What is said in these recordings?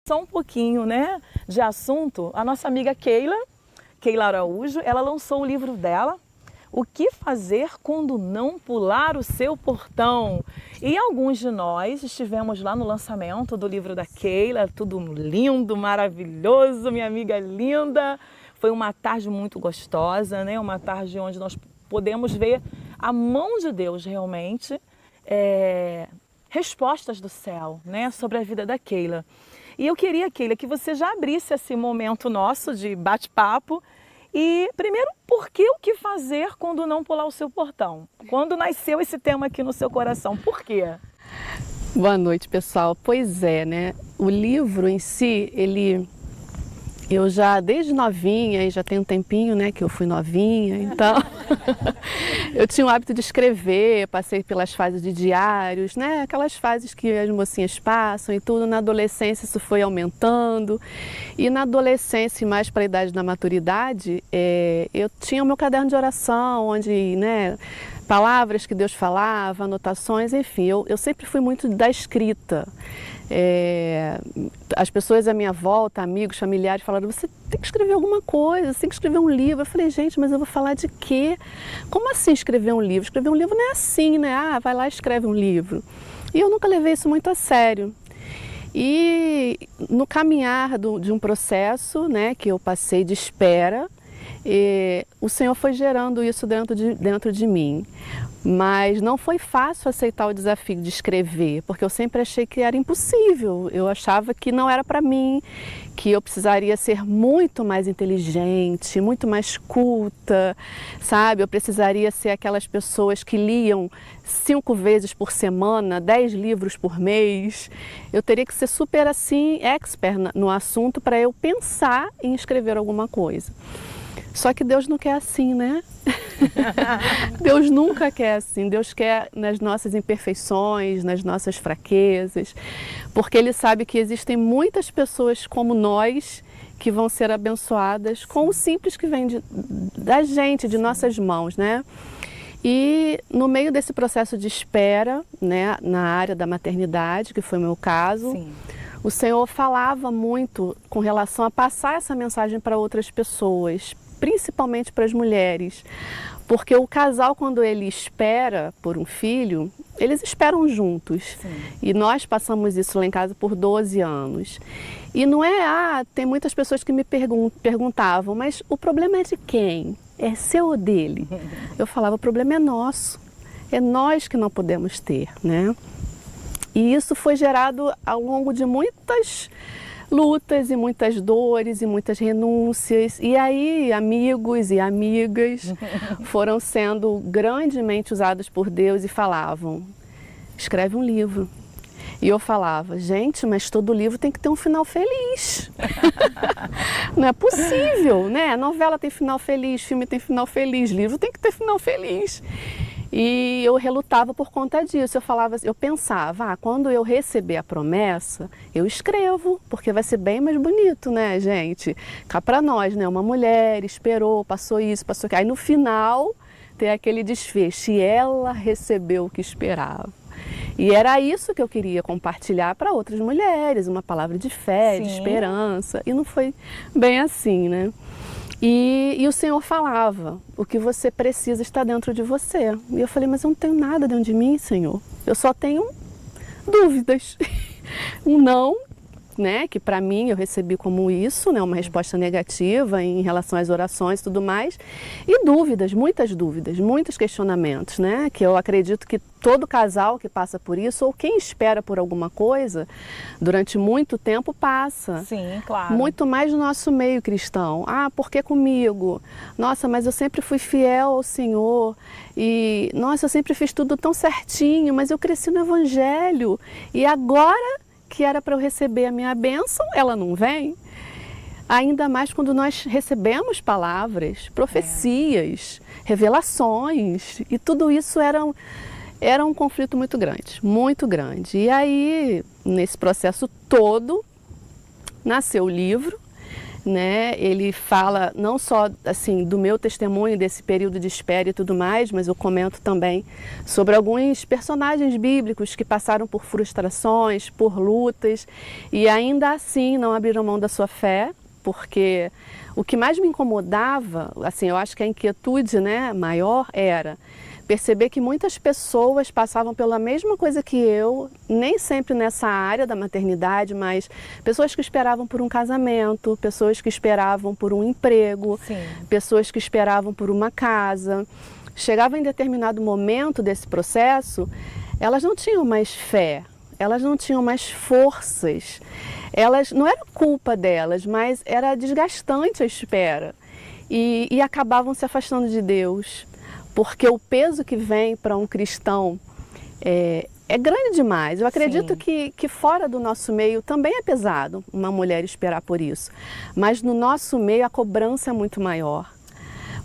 Só um pouquinho, né, de assunto. A nossa amiga Keila Araújo, ela lançou o livro dela, O que fazer quando não pular o seu portão? E alguns de nós estivemos lá no lançamento do livro da Keila, tudo lindo, maravilhoso, minha amiga linda. Foi uma tarde muito gostosa, né? Uma tarde onde nós podemos ver a mão de Deus realmente, respostas do céu, né? Sobre a vida da Keila. E eu queria, Keila, que você já abrisse esse momento nosso de bate-papo. E, primeiro, por que o que fazer quando não pular o seu portão? Quando nasceu esse tema aqui no seu coração? Por quê? Boa noite, pessoal. Pois é, né? O livro em si, eu já desde novinha, e já tem um tempinho, né, que eu fui novinha, então eu tinha o hábito de escrever, passei pelas fases de diários, né, aquelas fases que as mocinhas passam e tudo. Na adolescência isso foi aumentando, e na adolescência, mais para a idade da maturidade, eu tinha o meu caderno de oração, onde, né, palavras que Deus falava, anotações, enfim, eu sempre fui muito da escrita. As pessoas à minha volta, amigos, familiares, falaram: você tem que escrever alguma coisa, você tem que escrever um livro. Eu falei: gente, mas eu vou falar de quê? Como assim escrever um livro? Escrever um livro não é assim, né? Ah, vai lá e escreve um livro. E eu nunca levei isso muito a sério. E no caminhar de um processo, né, que eu passei de espera, o Senhor foi gerando isso dentro de mim. Mas não foi fácil aceitar o desafio de escrever, porque eu sempre achei que era impossível. Eu achava que não era para mim, que eu precisaria ser muito mais inteligente, muito mais culta, sabe? Eu precisaria ser aquelas pessoas que liam 5 vezes por semana, 10 livros por mês. Eu teria que ser super assim, expert no assunto para eu pensar em escrever alguma coisa. Só que Deus não quer assim, né? Deus nunca quer assim. Deus quer nas nossas imperfeições, nas nossas fraquezas, porque Ele sabe que existem muitas pessoas como nós que vão ser abençoadas com o simples que vem da gente, de nossas mãos, né? E no meio desse processo de espera, né, na área da maternidade, que foi o meu caso, sim, o Senhor falava muito com relação a passar essa mensagem para outras pessoas, principalmente para as mulheres, porque o casal, quando ele espera por um filho, eles esperam juntos. Sim. E nós passamos isso lá em casa por 12 anos. E não é, tem muitas pessoas que me perguntavam, mas o problema é de quem? É seu ou dele? Eu falava: o problema é nosso, é nós que não podemos ter, né? E isso foi gerado ao longo de muitas lutas e muitas dores e muitas renúncias. E aí amigos e amigas foram sendo grandemente usados por Deus e falavam: escreve um livro. E eu falava: gente, mas todo livro tem que ter um final feliz. Não é possível, né? Novela tem final feliz, filme tem final feliz, livro tem que ter final feliz. E eu relutava por conta disso. Eu pensava: quando eu receber a promessa, eu escrevo, porque vai ser bem mais bonito, né, gente? Cá pra nós, né? Uma mulher esperou, passou isso, passou aquilo. Aí no final tem aquele desfecho, e ela recebeu o que esperava. E era isso que eu queria compartilhar para outras mulheres, uma palavra de fé, sim, de esperança. E não foi bem assim, né? E o Senhor falava: o que você precisa está dentro de você. E eu falei: mas eu não tenho nada dentro de mim, Senhor. Eu só tenho dúvidas. Um não, né, que para mim eu recebi como isso, né, uma resposta negativa em relação às orações e tudo mais. E dúvidas, muitos questionamentos, né, que eu acredito que todo casal que passa por isso, ou quem espera por alguma coisa, durante muito tempo passa. Sim, claro. Muito mais no nosso meio cristão. Por que comigo? Nossa, mas eu sempre fui fiel ao Senhor. E, nossa, eu sempre fiz tudo tão certinho, mas eu cresci no Evangelho. E agora que era para eu receber a minha bênção, ela não vem. Ainda mais quando nós recebemos palavras, profecias, revelações, e tudo isso era um conflito muito grande, muito grande. E aí, nesse processo todo, nasceu o livro. né? Ele fala não só assim do meu testemunho desse período de espera e tudo mais, mas eu comento também sobre alguns personagens bíblicos que passaram por frustrações, por lutas e ainda assim não abriram mão da sua fé, porque o que mais me incomodava, assim, eu acho que a inquietude, né, maior era perceber que muitas pessoas passavam pela mesma coisa que eu, nem sempre nessa área da maternidade, mas pessoas que esperavam por um casamento, pessoas que esperavam por um emprego, Sim. pessoas que esperavam por uma casa. Chegava em determinado momento desse processo, elas não tinham mais fé, elas não tinham mais forças. Elas, não era culpa delas, mas era desgastante a espera. E acabavam se afastando de Deus. Porque o peso que vem para um cristão é grande demais. Eu acredito que fora do nosso meio também é pesado uma mulher esperar por isso. Mas no nosso meio a cobrança é muito maior.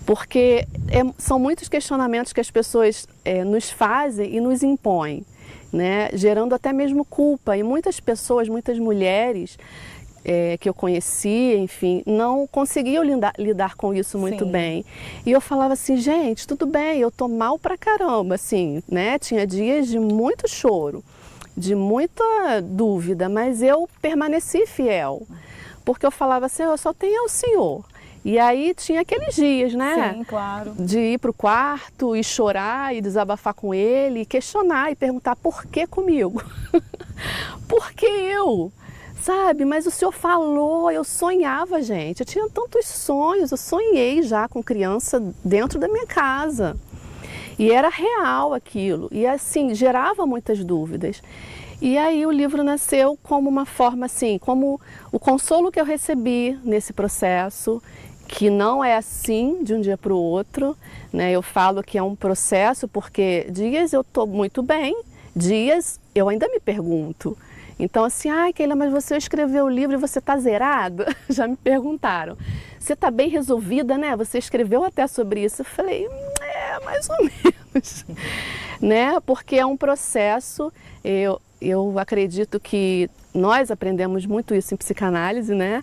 Porque são muitos questionamentos que as pessoas nos fazem e nos impõem, né? Gerando até mesmo culpa. E muitas pessoas, muitas mulheres que eu conheci, enfim, não conseguiam lidar com isso muito bem. E eu falava assim, gente, tudo bem, eu tô mal pra caramba, assim, né? Tinha dias de muito choro, de muita dúvida, mas eu permaneci fiel, porque eu falava assim, eu só tenho o Senhor. E aí tinha aqueles dias, né? Sim, claro. De ir pro quarto e chorar e desabafar com ele, e questionar e perguntar por que comigo? Por que eu? Sabe, mas o Senhor falou, eu sonhava, gente, eu tinha tantos sonhos, eu sonhei já com criança dentro da minha casa. E era real aquilo, e assim, gerava muitas dúvidas. E aí o livro nasceu como uma forma assim, como o consolo que eu recebi nesse processo, que não é assim de um dia para o outro, né? Eu falo que é um processo porque dias eu estou muito bem, dias eu ainda me pergunto. Então assim, ai Keila, mas você escreveu o livro e você está zerada? Já me perguntaram. Você está bem resolvida, né? Você escreveu até sobre isso. Eu falei, mais ou menos. Né? Porque é um processo, eu acredito que nós aprendemos muito isso em psicanálise, né?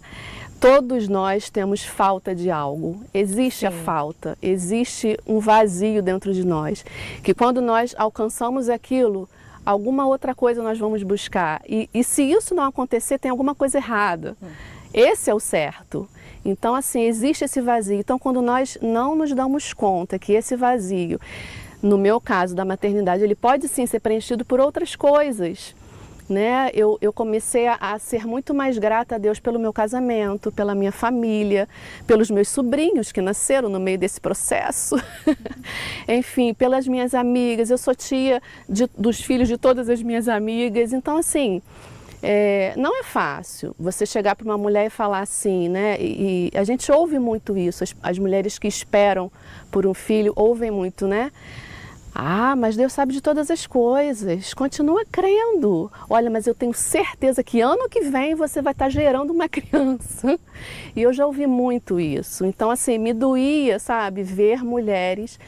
Todos nós temos falta de algo, existe a falta, existe um vazio dentro de nós, que quando nós alcançamos aquilo, alguma outra coisa nós vamos buscar. E se isso não acontecer, tem alguma coisa errada. Esse é o certo. Então, assim, existe esse vazio. Então, quando nós não nos damos conta que esse vazio, no meu caso da maternidade, ele pode sim ser preenchido por outras coisas, né? Eu comecei a ser muito mais grata a Deus pelo meu casamento, pela minha família, pelos meus sobrinhos que nasceram no meio desse processo, enfim, pelas minhas amigas. Eu sou tia dos filhos de todas as minhas amigas, então assim, não é fácil você chegar para uma mulher e falar assim, né? E a gente ouve muito isso, as mulheres que esperam por um filho ouvem muito, né? Ah, mas Deus sabe de todas as coisas, continua crendo. Olha, mas eu tenho certeza que ano que vem você vai estar gerando uma criança. E eu já ouvi muito isso. Então, assim, me doía, sabe, ver mulheres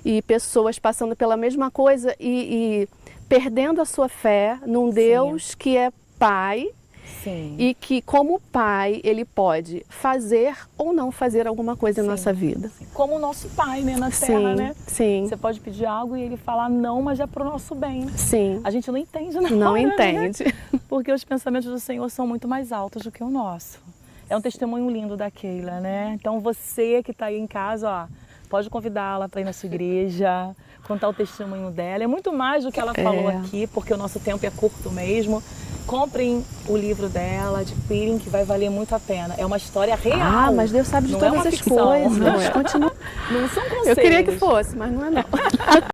e pessoas passando pela mesma coisa e perdendo a sua fé num Deus que é Pai. Sim. E que, como pai, ele pode fazer ou não fazer alguma coisa em nossa vida. Como o nosso pai, né, na terra, né? Sim. Você pode pedir algo e ele falar não, mas é para o nosso bem. Sim. A gente não entende nada. Não entende. Né? Porque os pensamentos do Senhor são muito mais altos do que o nosso. É um testemunho lindo da Keila, né? Então você que está aí em casa, ó, pode convidá-la para ir na sua igreja, contar o testemunho dela. É muito mais do que ela falou aqui, porque o nosso tempo é curto mesmo. Comprem o livro dela, adquirem, que vai valer muito a pena. É uma história real. Ah, mas Deus sabe de todas as coisas. Não são conselhos. Eu queria que fosse, mas não é não.